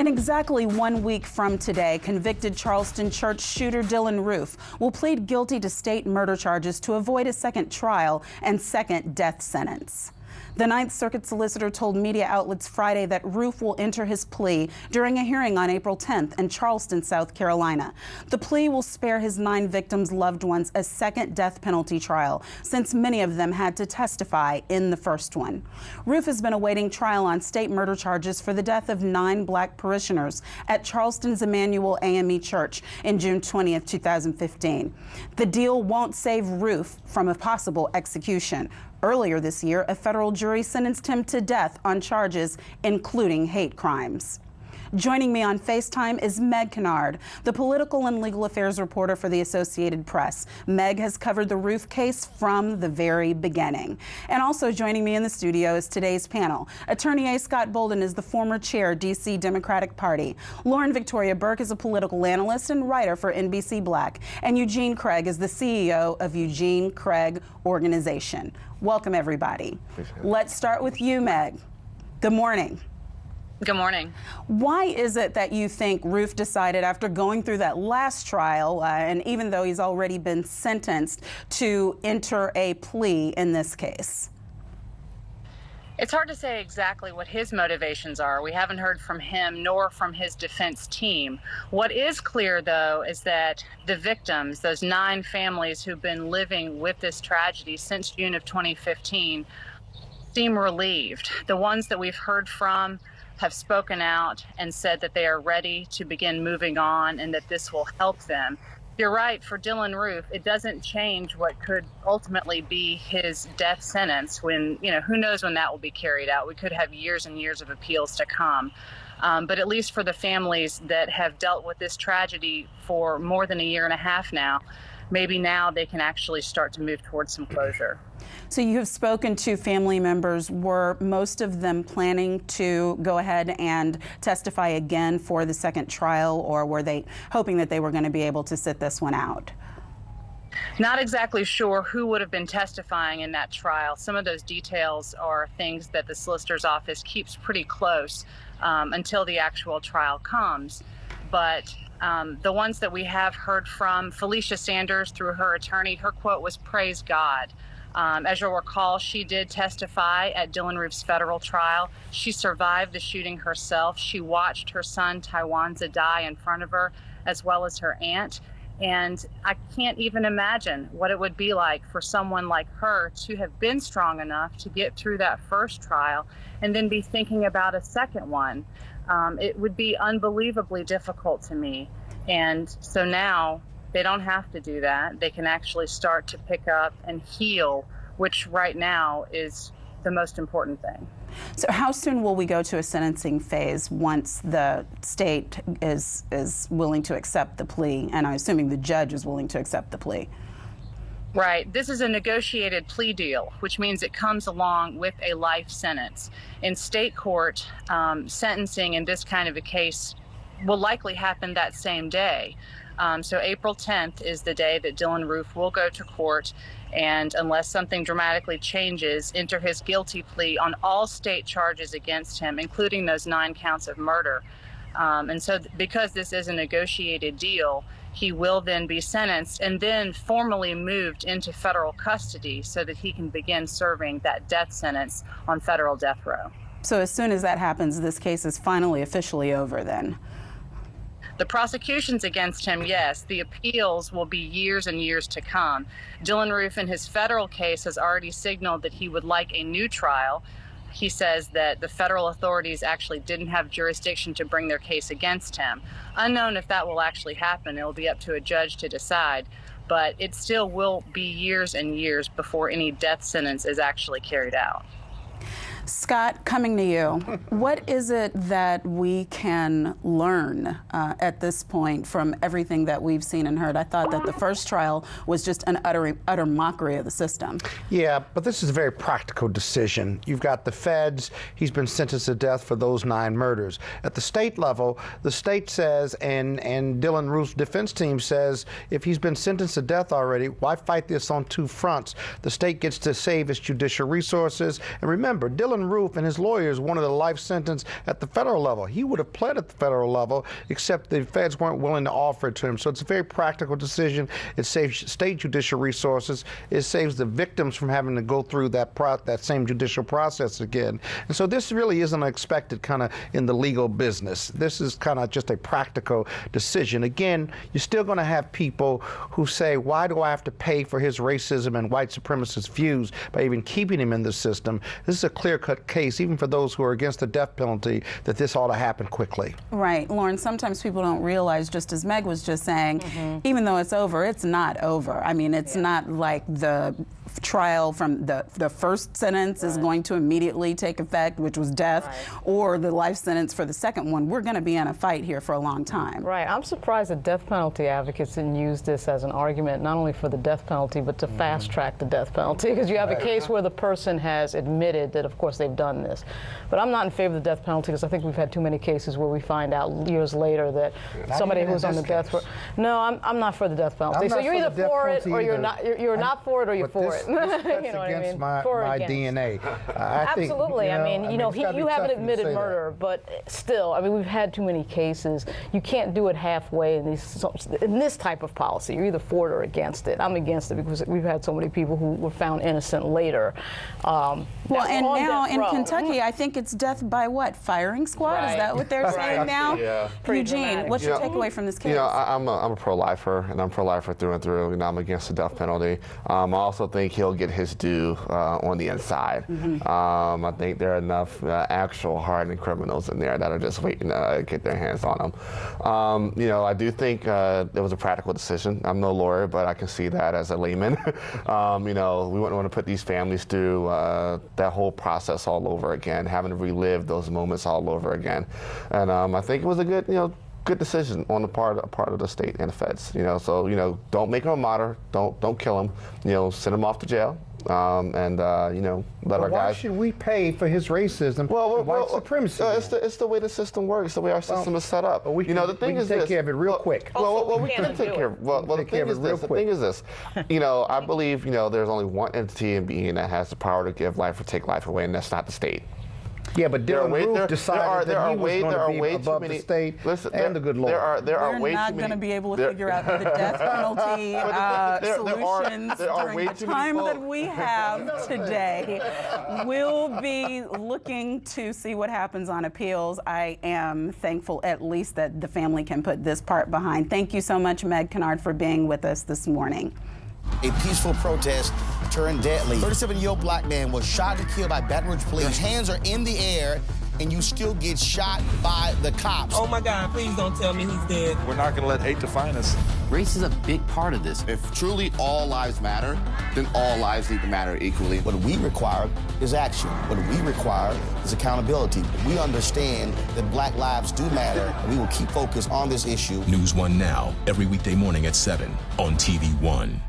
In exactly 1 week from today, convicted Charleston church shooter Dylann Roof will plead guilty to state murder charges to avoid a second trial and second death sentence. The Ninth Circuit solicitor told media outlets Friday that Roof will enter his plea during a hearing on April 10th in Charleston, South Carolina. The plea will spare his 9 victims' loved ones a second death penalty trial, since many of them had to testify in the first one. Roof has been awaiting trial on state murder charges for the death of 9 black parishioners at Charleston's AME Church in June 20th, 2015. The deal won't save Roof from a possible execution. Earlier this year, a federal jury sentenced him to death on charges including hate crimes. Joining me on FaceTime is Meg Kinnard, the political and legal affairs reporter for the Associated Press. Meg has covered the Roof case from the very beginning. And also joining me in the studio is today's panel. Attorney A. Scott Bolden is the former chair, D.C. Democratic Party. Lauren Victoria Burke is a political analyst and writer for NBC Black. And Eugene Craig is the CEO of Eugene Craig Organization. Welcome, everybody. Let's start with you, Meg. Good morning. Good morning. Why is it that you think Roof decided, after going through that last trial, and even though he's already been sentenced, to enter a plea in this case? It's hard to say exactly what his motivations are. We haven't heard from him nor from his defense team. What is clear, though, is that the victims, those 9 families who've been living with this tragedy since June of 2015, seem relieved. The ones that we've heard from have spoken out and said that they are ready to begin moving on and that this will help them. You're right, for Dylann Roof, it doesn't change what could ultimately be his death sentence when, who knows when that will be carried out. We could have years and years of appeals to come. But at least for the families that have dealt with this tragedy for more than a year and a half now, maybe now they can actually start to move towards some closure. So you have spoken to family members. Were most of them planning to go ahead and testify again for the second trial, or were they hoping that they were going to be able to sit this one out? Not exactly sure who would have been testifying in that trial. Some of those details are things that the solicitor's office keeps pretty close until the actual trial comes. But the ones that we have heard from, Felicia Sanders, through her attorney, her quote was, "Praise God." As you'll recall, she did testify at Dylann Roof's federal trial. She survived the shooting herself. She watched her son, Tywanza, die in front of her, as well as her aunt. And I can't even imagine what it would be like for someone like her to have been strong enough to get through that first trial and then be thinking about a second one. It would be unbelievably difficult to me. And so now they don't have to do that. They can actually start to pick up and heal, which right now is the most important thing. So how soon will we go to a sentencing phase once the state is willing to accept the plea, and I'm assuming the judge is willing to accept the plea? Right. This is a negotiated plea deal, which means it comes along with a life sentence. In state court, sentencing in this kind of a case will likely happen that same day. So April 10th is the day that Dylann Roof will go to court and, unless something dramatically changes, enter his guilty plea on all state charges against him, including those 9 counts of murder. And so because this is a negotiated deal, he will then be sentenced and then formally moved into federal custody so that he can begin serving that death sentence on federal death row. So as soon as that happens, this case is finally officially over then? The prosecutions against him, yes. The appeals will be years and years to come. Dylann Roof, in his federal case, has already signaled that he would like a new trial. He says that the federal authorities actually didn't have jurisdiction to bring their case against him. Unknown if that will actually happen. It will be up to a judge to decide. But it still will be years and years before any death sentence is actually carried out. Scott, coming to you, what is it that we can learn at this point from everything that we've seen and heard? I thought that the first trial was just an utter mockery of the system. Yeah, but this is a very practical decision. You've got the feds. He's been sentenced to death for those 9 murders. At the state level, the state says, and Dylann Roof's defense team says, if he's been sentenced to death already, why fight this on 2 fronts? The state gets to save its judicial resources. And remember, Dylann Dylann Roof and his lawyers wanted a life sentence at the federal level. He would have pled at the federal level, except the feds weren't willing to offer it to him. So it's a very practical decision. It saves state judicial resources. It saves the victims from having to go through that same judicial process again. And so this really isn't expected kind of in the legal business. This is kind of just a practical decision. Again, you're still going to have people who say, why do I have to pay for his racism and white supremacist views by even keeping him in the system? This is a clear-cut case, even for those who are against the death penalty, that this ought to happen quickly. Right. Lauren, sometimes people don't realize, just as Meg was just saying, even though it's over, it's not over. I mean, it's not like the trial from the first sentence is going to immediately take effect, which was death, or the life sentence for the second one. We're going to be in a fight here for a long time. Right. I'm surprised that death penalty advocates didn't use this as an argument, not only for the death penalty, but to fast track the death penalty, because you have a case where the person has admitted that, of course, they've done this. But I'm not in favor of the death penalty, because I think we've had too many cases where we find out years later that somebody who's on the death row. No, I'm not for the death penalty. So you're either for it or you're not. You're not for it or you're for it. You know against my DNA. Absolutely. I mean, you haven't admitted murder, but still, I mean, we've had too many cases. You can't do it halfway in this type of policy. You're either for it or against it. I'm against it because we've had so many people who were found innocent later. Well, and now in Kentucky, I think it's death by what? Firing squad? Is that what they're saying now? Yeah. Eugene, what's your takeaway from this case? I'm a pro-lifer, and I'm pro-lifer through and through. I'm against the death penalty. I also think he'll get his due on the inside. I think there are enough actual hardened criminals in there that are just waiting to get their hands on him. I do think it was a practical decision. I'm no lawyer, but I can see that as a layman. We wouldn't want to put these families through that whole process all over again, having to relive those moments all over again. And I think it was a good decision on the part of the state and the feds. So don't make him a martyr. Don't kill him. Send him off to jail. Let our guys. Why should we pay for his racism and white supremacy? It's the way the system works. The way our system is set up. The thing is take care of it real quick. We can take care of it. The thing is this. I believe there's only one entity and being that has the power to give life or take life away, and that's not the state. Yeah, but Dylann Roof decided that he was going to be above the state and the good Lord. We're not going to be able to figure out the death penalty solutions during the time that we have today. We'll be looking to see what happens on appeals. I am thankful at least that the family can put this part behind. Thank you so much, Meg Kinnard, for being with us this morning. A peaceful protest turned deadly. 37-year-old black man was shot and killed by Baton Rouge police. Your hands are in the air, and you still get shot by the cops. Oh, my God, please don't tell me he's dead. We're not going to let hate define us. Race is a big part of this. If truly all lives matter, then all lives need to matter equally. What we require is action. What we require is accountability. We understand that black lives do matter, and we will keep focused on this issue. NewsOne Now, every weekday morning at 7 on TV1.